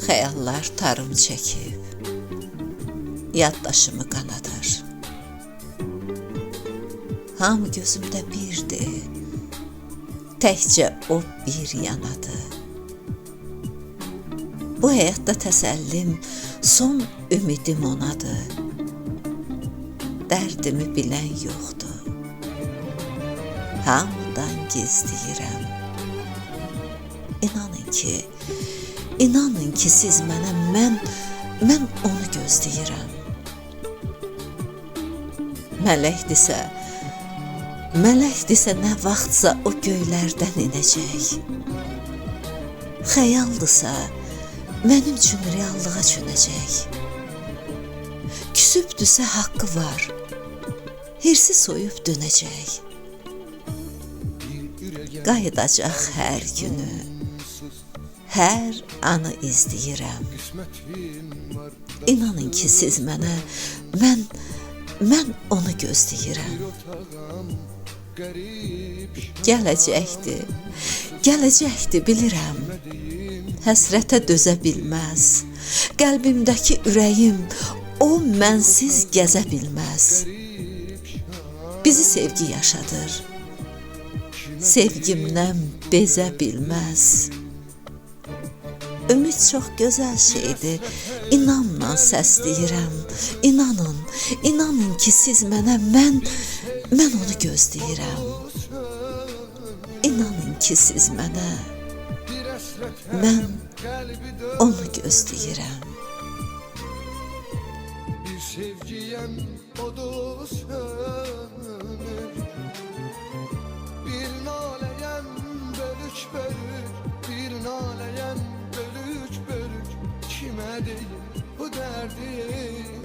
Xəyallar tarım çəkib, yaddaşımı qanadar. Hamı gözümdə birdir, təkcə o bir yanadır. Bu həyatda təsəllim, son ümidim onadır. Dərdimi bilən yoxdur, hamıdan gizləyirəm. İnanın ki siz mənə, mən onu gözləyirəm. Mələkdirsə nə vaxtsa o göylərdən inəcək. Xəyaldırsa mənim üçün reallığa çönəcək. Küsübdüsə haqqı var, hirsi soyub dönəcək. Qayıdacaq hər günü, hər anı izləyirəm. İnanın ki siz mənə, mən onu gözləyirəm. Gələcəkdir bilirəm. Həsrətə dözə bilməz. Qəlbimdəki ürəyim o mənsiz gəzə bilməz. Bizi sevgi yaşadır, sevgimdən bezə bilməz. Ümid çox gözəl şeydir, inanla səsləyirəm. İnanın ki siz mənə, mən onu gözləyirəm. İnanın ki siz mənə, mən onu gözləyirəm. Bir sevgiyəm odu sönür, bir naləyəm bölük bölük, bir naləyəm bölük bölük. Kimə deyim bu dərdim?